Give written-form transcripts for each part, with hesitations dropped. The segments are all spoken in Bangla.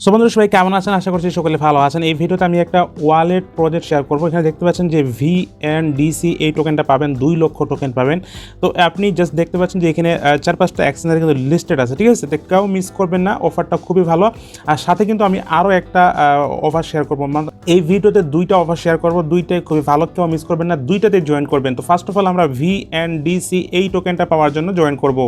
সো বন্ধুরা সবাই কেমন আছেন? আশা করছি সকলে ভালো আছেন। এই ভিডিওতে আমি একটা ওয়ালেট প্রজেক্ট শেয়ার করব। এখানে দেখতে পাচ্ছেন যে VNDC এই টোকেনটা পাবেন, 2 লক্ষ টোকেন পাবেন। তো আপনি জাস্ট দেখতে পাচ্ছেন যে এখানে 4-5টা এক্সচেঞ্জের কিন্তু লিস্টেড আছে, ঠিক আছে? তো কেউ মিস করবেন না, অফারটা খুবই ভালো। আর সাথে কিন্তু আমি আরও একটা অফার শেয়ার করবো। এই ভিডিওতে 2টা অফার শেয়ার করবো, 2টাই খুবই ভালো, কেউ মিস করবেন না, 2টাতে জয়েন করবেন। তো ফার্স্ট অফ অল আমরা VNDC এই টোকেনটা পাওয়ার জন্য জয়েন করব।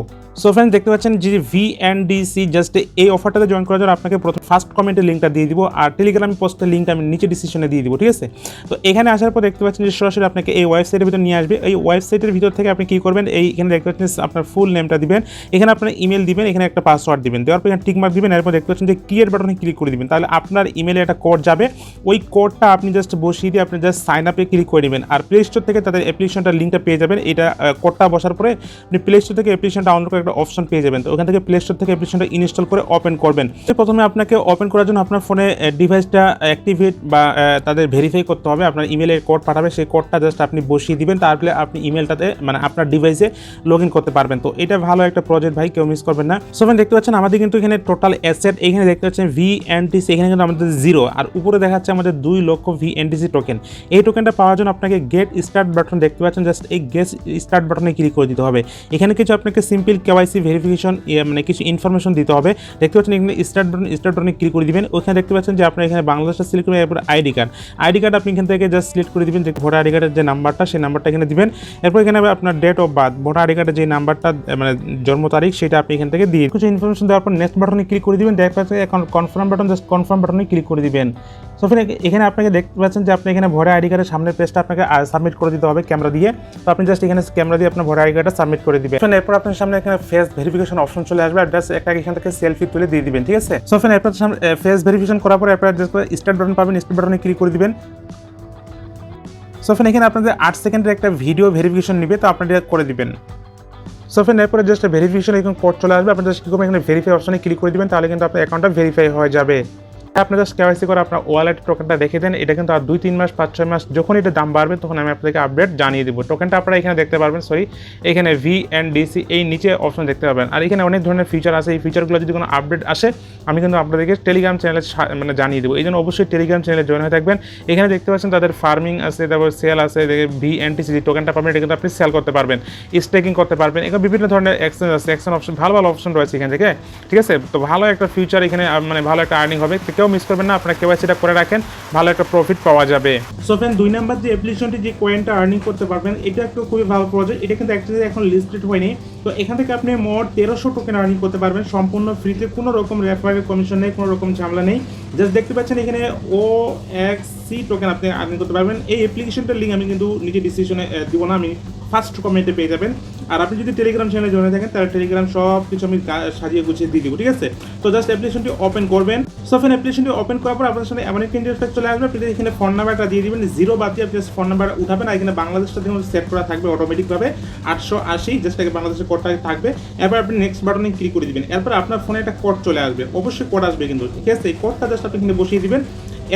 সো ফ্রেন্ডস দেখতে পাচ্ছেন যে VNDC জাস্ট এই অফারটাতে জয়েন করার জন্য আপনাকে প্রথম ফার্স্ট কমেন্টে লিঙ্কটা দিয়ে দিব, আর টেলিগ্রাম পোস্টের লিঙ্কটা আমি নিচে ডিসক্রিপশনে দিয়ে দিব, ঠিক আছে? তো এখানে আসার পর দেখতে পাচ্ছেন যে সরাসরি আপনাকে এই ওয়েবসাইটের ভিতর নিয়ে আসবে। এই ওয়েবসাইটের ভিতর থেকে আপনি কী করবেন, এইখানে দেখতে পাচ্ছেন আপনার ফুল নেমটা দিবেন, এখানে আপনার ইমেল দিবেন, এখানে একটা পাসওয়ার্ড দিবেন, দেওয়ার পর এখানে টিকমার্ক দিবেন। এরপর দেখতে পাচ্ছেন যে ক্রিয়েট বাটনে ক্লিক করে দিবেন, তাহলে আপনার ইমেলে একটা কোড যাবে। ওই কোডটা আপনি জাস্ট বসিয়ে দিয়ে আপনি জাস্ট সাইন আপে ক্লিক করে নেবেন, আর প্লে স্টোর থেকে তাদের অ্যাপ্লিকেশনটার লিঙ্কটা পেয়ে যাবেন। এটা কোডটা বসার পরে আপনি প্লে স্টোর থেকে অ্যাপ্লিকেশনটা ডাউনলোড করে একটা অপশন পেয়ে যাবেন। তো ওখান থেকে প্লে স্টোর থেকে অ্যাপ্লিকেশনটা ইনস্টল করে ওপেন করবেন। প্রথমে আপনাকে ওপেন করার জন্য আপনার ফোনে ডিভাইসটা অ্যাক্টিভেট বা তাদের ভেরিফাই করতে হবে। আপনার ইমেলের কোড পাঠাবে, সেই কোডটা জাস্ট আপনি বসিয়ে দিবেন, তারপরে আপনি ইমেলটাতে মানে আপনার ডিভাইসে লগ ইন করতে পারবেন। তো এটা ভালো একটা প্রজেক্ট ভাই, কেউ মিস করবেন না। সো ফ্রেন্ড দেখতে পাচ্ছেন আমাদের কিন্তু এখানে টোটাল অ্যাসেট, এখানে দেখতে পাচ্ছেন VNDC, এখানে কিন্তু আমাদের 0, আর উপরে দেখাচ্ছে আমাদের 2 লক্ষ VNDC টোকেন। এই টোকেনটা পাওয়ার জন্য আপনাকে গেট স্টার্ট বাটন দেখতে পাচ্ছেন, জাস্ট এই গেট স্টার্ট বাটনে ক্লিক করে দিতে হবে। এখানে কিছু আপনাকে সিম্পল KYC ভেরিফিকেশন মানে কিছু ইনফরমেশন দিতে হবে। দেখতে পাচ্ছেন এখানে স্টার্ট বাটনে ক্লিক করে দিবেন। ওখানে দেখতে পাচ্ছেন যে আপনার এখানে বাংলাদেশটা সিলেক্ট করবেন, এরপর আইডি কার্ড আপনি এখান থেকে জাস্ট সিলেক্ট করে দিবেন, যে ভোটার আইডি কার্ডের যে নাম্বারটা, সেই নাম্বারটা এখানে দিবেন। এরপর এখানে আপনার date of birth, voter ID কার্ডের যে নাম্বারটা মানে জন্ম তারিখ, সেটা আপনি এখান থেকে দিয়ে কিছু ইনফরমেশন দেওয়ার পর নেক্সট বাটনে ক্লিক করে দিবেন। দেখতে পাচ্ছেন এখন কনফার্ম বাটন, জাস্ট কনফার্ম বাটনে ক্লিক করে দিবেন। সো এখানে আপনাকে দেখতে পাচ্ছেন যে আপনি এখানে ভোটার আইডি কার্ডের সামনের পেজটা আপনাকে সাবমিট করে দিতে হবে ক্যামেরা দিয়ে। তো আপনি জাস্ট এখানে ক্যামেরা দিয়ে আপনার ভোটার আইডি কার্ডটা সাবমিট করে দিবেন। এরপর আপনার সামনে এখানে ফেস ভেরিফিকেশন অপশন চলে আসবে, আর জাস্ট একটা এখান থেকে সেলফি তুলে দিয়ে দিবেন, ঠিক আছে? সো এরপর ফেস ভেরিফিকেশন করার পর আপনারা জাস্ট স্টার্ট বাটন পাবেন, স্টার্ট বাটনে ক্লিক করে দিবেন। সো এখানে আপনাদের 8 সেকেন্ডের একটা ভিডিও ভেরিফিকেশন নেবে, তো আপনারা এটা করে দিবেন। সো এরপরে জাস্ট ভেরিফিকেশন এরকম কোড চলে আসবে, আপনি জাস্ট কি করবেন, এখানে ভেরিফাই অপশনে ক্লিক করে দিবেন, তাহলে কিন্তু আপনার অ্যাকাউন্টটা ভেরিফাই হয়ে যাবে। আপনি জাস্ট KYC করে আপনার ওয়ালেট টোকেনটা রেখে দেন। এটা কিন্তু আর 2-3 মাস 5-6 মাস যখন এটা দাম বাড়বে তখন আমি আপনাদেরকে আপডেট জানিয়ে দেবো। টোকেনটা আপনারা এখানে দেখতে পারবেন, এখানে VNDC এই নিচে অপশন দেখতে পাবেন। আর এখানে অনেক ধরনের ফিচার আছে, এই ফিচারগুলো যদি কোনো আপডেট আসে আমি কিন্তু আপনাদেরকে টেলিগ্রাম চ্যানেলে মানে জানিয়ে দেবো। এই জন্য অবশ্যই টেলিগ্রাম চ্যানেলে জয়েন হয়ে থাকবেন। এখানে দেখতে পাচ্ছেন তাদের ফার্মিং আছে, তারপর সেল আছে, VNDC যে টোকেনটা পাবেন এটা কিন্তু আপনি সেল করতে পারবেন, স্টেকিং করতে পারবেন। এখানে বিভিন্ন ধরনের এক্সচেঞ্জ আছে, এক্সচেঞ্জ অপশন ভালো অপশন রয়েছে এখান থেকে, ঠিক আছে? তো ভালো একটা ফিউচার এখানে, মানে ভালো একটা আর্নিং হবে, কেউ মিস করবেন না। আপনার KYCটা করে রাখেন, ভালো একটা প্রফিট পাওয়া যাবে। সো ফ্রেন্ড 2 নাম্বার যে অ্যাপ্লিকেশনটি যে কয়েনটা আর্নিং করতে পারবেন, এটা একটা খুবই ভালো প্রজেক্ট। এটা কিন্তু অ্যাকচুয়ালি এখন লিস্টেড হয়নি। তো এখান থেকে আপনি মোট 1300 টোকেন আর্নিং করতে পারবেন সম্পূর্ণ ফ্রিতে, কোনো রকম রেফারেল কমিশন নেই, কোনো রকম ঝামেলা নেই। জাস্ট দেখতে পাচ্ছেন এখানে OXC টোকেন আপনি আর্নিং করতে পারবেন। এই অ্যাপ্লিকেশনটার লিঙ্ক আমি কিন্তু নিচে ডিসক্রিপশনে দিব না, আমি ফার্স্ট কমেন্টে পেয়ে যাবেন। আর আপনি যদি টেলিগ্রাম চ্যানেলে জয়েন থাকেন তাহলে টেলিগ্রাম সব কিছু আমি সাজিয়ে গুছিয়ে দিয়ে দিব, ঠিক আছে? তো জাস্ট অ্যাপ্লিকেশনটি ওপেন করবেন। সো অ্যাপ্লিকেশনটি ওপেন করার পর আপনার সামনে এমন একটা ইন্টারফেস চলে আসবে। আপনি এখানে ফোন নাম্বারটা দিয়ে দিবেন, 0 বাদ দিয়ে আপনি ফোন নাম্বার উঠাবেন, আর এখানে বাংলাদেশটা দেখুন সেট করা থাকবে অটোমেটিকভাবে 880, জাস্ট আগে বাংলাদেশের কোডটা থাকবে। এরপর আপনি নেক্সট বাটনে ক্লিক করে দিবেন। এরপর আপনার ফোনে একটা কোড চলে আসবে, অবশ্যই কোড আসবে কিন্তু, ঠিক আছে? এই কোডটা জাস্ট আপনি এখানে বসিয়ে দিবেন।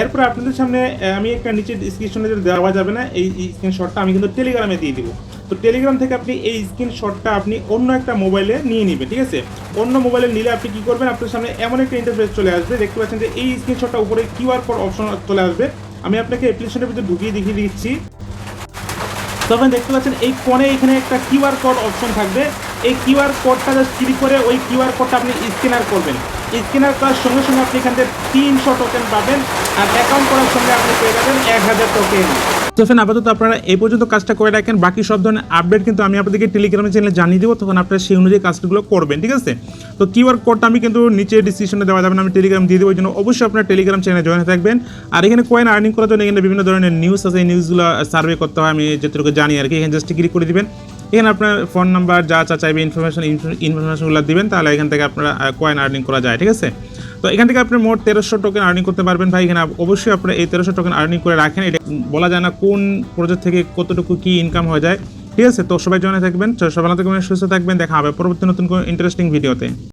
এরপর আপনাদের সামনে আমি একটা নিচে স্ক্রিনশটে দেওয়া যাবে না, এই স্ক্রিনশটটা আমি কিন্তু টেলিগ্রামে দিয়ে দিব। তো টেলিগ্রাম থেকে আপনি এই স্ক্রিনশটটা আপনি অন্য একটা মোবাইলে নিয়ে নেবেন, ঠিক আছে? অন্য মোবাইলে নিলে আপনি কি করবেন, আপনার সামনে এমন একটা ইন্টারফেস চলে আসবে। দেখতে পাচ্ছেন যে এই স্ক্রিনশটটা উপরে QR কোড অপশন চলে আসবে। আমি আপনাকে অ্যাপ্লিকেশনের ভিতরে ঢুকিয়ে দেখিয়ে দিচ্ছি। তখন দেখতে পাচ্ছেন এই কোণে এখানে একটা QR কোড অপশন থাকবে। এই QR কোডটা জাস্ট ক্লিক করে ওই QR কোডটা আপনি স্ক্যানার করবেন। স্ক্যানার করার সঙ্গে সঙ্গে আপনি এখান থেকে 300 টোকেন পাবেন, আর অ্যাকাউন্ট করার সঙ্গে আপনি পেয়ে যাবেন 1000 টোকেন। তো ফ্রেন্ড আপাতত আপনারা এই পর্যন্ত কাজটা করে রাখেন, বাকি সব ধরনের আপডেট কিন্তু আমি আপনাদেরকে টেলিগ্রাম চ্যানেলে জানিয়ে দেবো, তখন আপনারা সেই অনুযায়ী কাজগুলো করবেন, ঠিক আছে? তো QR কোডটা আমি কিন্তু নিচে ডিসক্রিপশনে দেওয়া যাবে না, আমি টেলিগ্রাম দিয়ে দেবো। ওই জন্য অবশ্যই আপনারা টেলিগ্রাম চ্যানেলে জয়েন হয়ে থাকবেন। আর এখানে কয়েন আর্নিং করার জন্য এখানে বিভিন্ন ধরনের নিউজ আছে, এই নিউজগুলো সার্ভে করতে হয়, আমি যতটুকু জানি আর কি। এখানে জাস্ট ক্লিক করে দিবেন, এখানে আপনার ফোন নাম্বার যা চাইবে ইনফরমেশনগুলো দিবেন, তাহলে এখান থেকে আপনারা কয়েন আর্নিং করা যায়, ঠিক আছে? তো এখান থেকে আপনি মোট 1300 টোকেন আর্নিং করতে পারবেন ভাই। এখানে অবশ্যই আপনারা এই 1300 টোকেন আর্নিং করে রাখেন, এটা বলা যায় না কোন প্রজেক্ট থেকে কতটুকু কি ইনকাম হয়ে যায়, ঠিক আছে? তো সবাই জয়েন থাকবেন, সবাই ভালো থাকবেন, সুস্থ থাকবেন, দেখা হবে পরবর্তী নতুন কোনো ইন্টারেস্টিং ভিডিওতে।